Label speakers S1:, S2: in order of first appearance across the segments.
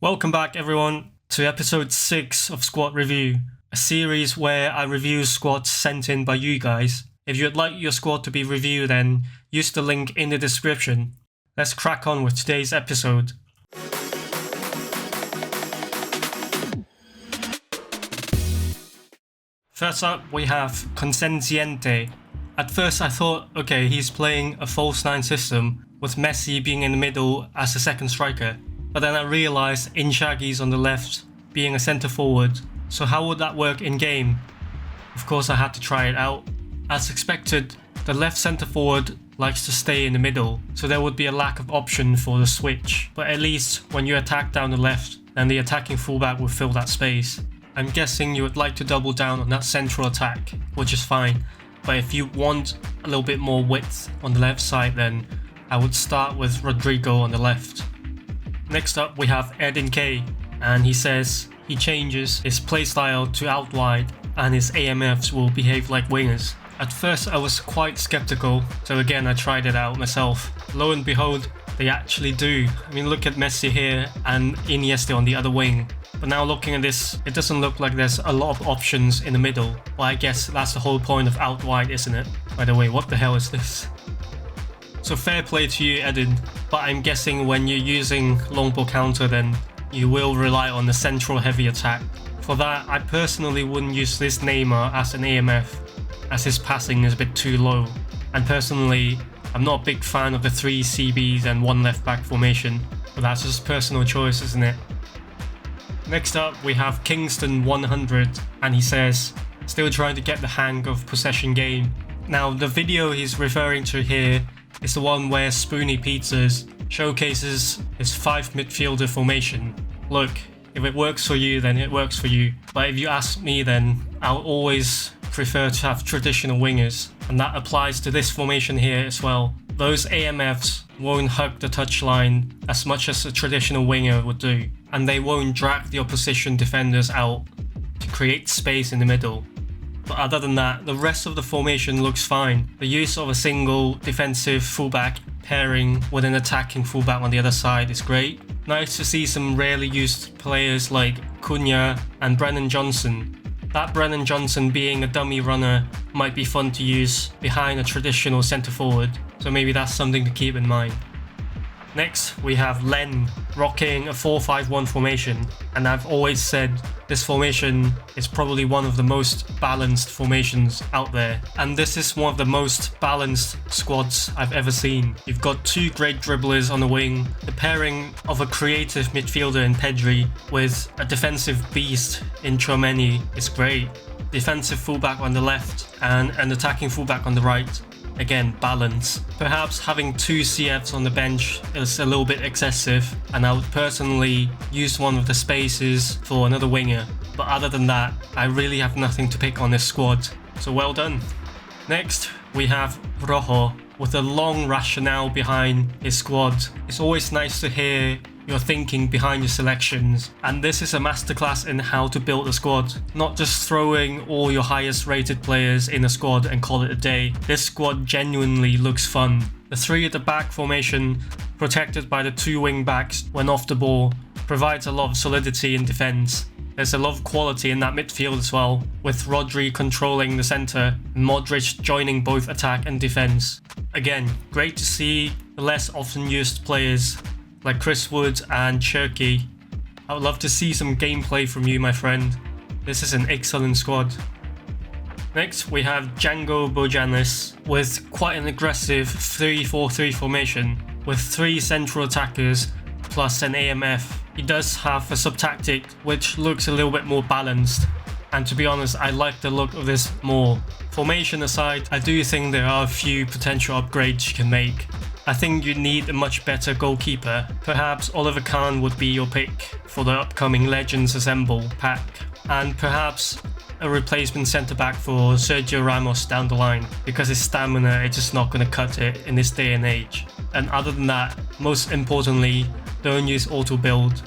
S1: Welcome back everyone to episode 6 of Squad Review, a series where I review squads sent in by you guys. If you'd like your squad to be reviewed, then use the link in the description. Let's crack on with today's episode. First up we have Consentiente. At first I thought, okay, he's playing a false 9 system with Messi being in the middle as a second striker. But then I realised Inzaghi's on the left, being a centre forward, so how would that work in game? Of course I had to try it out. As expected, the left centre forward likes to stay in the middle, so there would be a lack of option for the switch. But at least when you attack down the left, then the attacking fullback will fill that space. I'm guessing you would like to double down on that central attack, which is fine. But if you want a little bit more width on the left side, then I would start with Rodrigo on the left. Next up we have Edin K, and he says he changes his playstyle to out wide and his AMFs will behave like wingers. At first I was quite skeptical, so again I tried it out myself. Lo and behold, they actually do. I mean, look at Messi here and Iniesta on the other wing. But now looking at this, it doesn't look like there's a lot of options in the middle. Well, I guess that's the whole point of out wide, isn't it? By the way, what the hell is this? So fair play to you, Edin, but I'm guessing when you're using long ball counter, then you will rely on the central heavy attack. For that, I personally wouldn't use this Neymar as an AMF, as his passing is a bit too low. And personally, I'm not a big fan of the 3 CBs and 1 left back formation, but that's just personal choice, isn't it? Next up, we have Kingston 100, and he says, still trying to get the hang of possession game. Now, the video he's referring to here is the one where Spoony Pizzas showcases his 5 midfielder formation. Look, if it works for you, then it works for you. But if you ask me, then I'll always prefer to have traditional wingers. And that applies to this formation here as well. Those AMFs won't hug the touchline as much as a traditional winger would do. And they won't drag the opposition defenders out to create space in the middle. But other than that, the rest of the formation looks fine. The use of a single defensive fullback pairing with an attacking fullback on the other side is great. Nice to see some rarely used players like Cunha and Brennan Johnson. That Brennan Johnson being a dummy runner might be fun to use behind a traditional centre forward, so maybe that's something to keep in mind. Next, we have Len rocking a 4-5-1 formation, and I've always said this formation is probably one of the most balanced formations out there, and this is one of the most balanced squads I've ever seen. You've got 2 great dribblers on the wing, the pairing of a creative midfielder in Pedri with a defensive beast in Tchouaméni is great. Defensive fullback on the left and an attacking fullback on the right. Again, balance. Perhaps having 2 CFs on the bench is a little bit excessive, and I would personally use one of the spaces for another winger. But other than that, I really have nothing to pick on this squad, so well done. Next, we have Rojo with a long rationale behind his squad. It's always nice to hear your thinking behind your selections, and this is a masterclass in how to build a squad, not just throwing all your highest rated players in a squad and call it a day. This squad genuinely looks fun. The 3 at the back formation, protected by the 2 wing backs when off the ball, provides a lot of solidity in defense. There's a lot of quality in that midfield as well, with Rodri controlling the centre and Modric joining both attack and defense. Again, great to see the less often used players like Chris Wood and Cherky. I would love to see some gameplay from you, my friend. This is an excellent squad. Next, we have Django Bojanis with quite an aggressive 3-4-3 formation with 3 central attackers plus an AMF. He does have a sub-tactic which looks a little bit more balanced, and to be honest, I like the look of this more. Formation aside, I do think there are a few potential upgrades you can make. I think you need a much better goalkeeper. Perhaps Oliver Kahn would be your pick for the upcoming Legends Assemble pack, and perhaps a replacement centre-back for Sergio Ramos down the line, because his stamina is just not going to cut it in this day and age. And other than that, most importantly, don't use auto-build.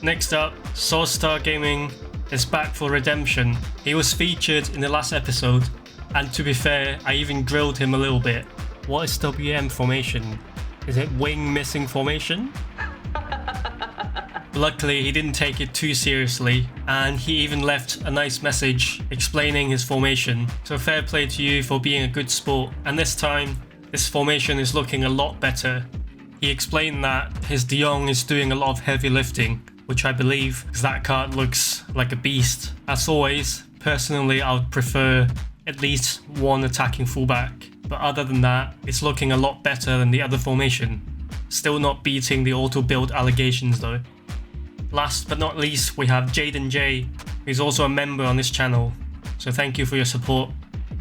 S1: Next up, Soulstar Gaming is back for redemption. He was featured in the last episode, and to be fair, I even grilled him a little bit. What is WM formation? Is it wing missing formation? Luckily, he didn't take it too seriously, and he even left a nice message explaining his formation. So fair play to you for being a good sport. And this time, this formation is looking a lot better. He explained that his De Jong is doing a lot of heavy lifting, which I believe, because that card looks like a beast. As always, personally, I would prefer at least one attacking fullback. But other than that, it's looking a lot better than the other formation. Still not beating the auto-build allegations though. Last but not least, we have Jaden J, who's also a member on this channel, so thank you for your support.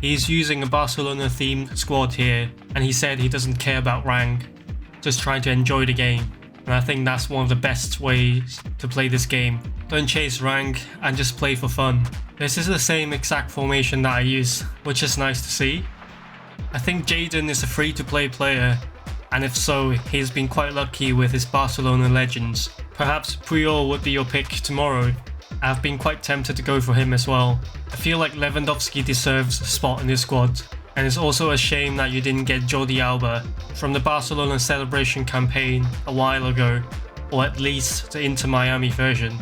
S1: He's using a Barcelona themed squad here, and he said he doesn't care about rank, just trying to enjoy the game, and I think that's one of the best ways to play this game. Don't chase rank and just play for fun. This is the same exact formation that I use, which is nice to see. I think Jaden is a free-to-play player, and if so, he's been quite lucky with his Barcelona legends. Perhaps Puyol would be your pick tomorrow. I've been quite tempted to go for him as well. I feel like Lewandowski deserves a spot in this squad, and it's also a shame that you didn't get Jordi Alba from the Barcelona celebration campaign a while ago, or at least the Inter Miami version.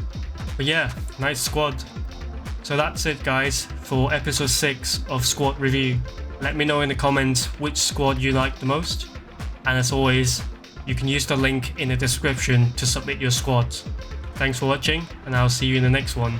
S1: But yeah, nice squad. So that's it guys for episode 6 of Squad Review. Let me know in the comments which squad you like the most. And as always, you can use the link in the description to submit your squads. Thanks for watching, and I'll see you in the next one.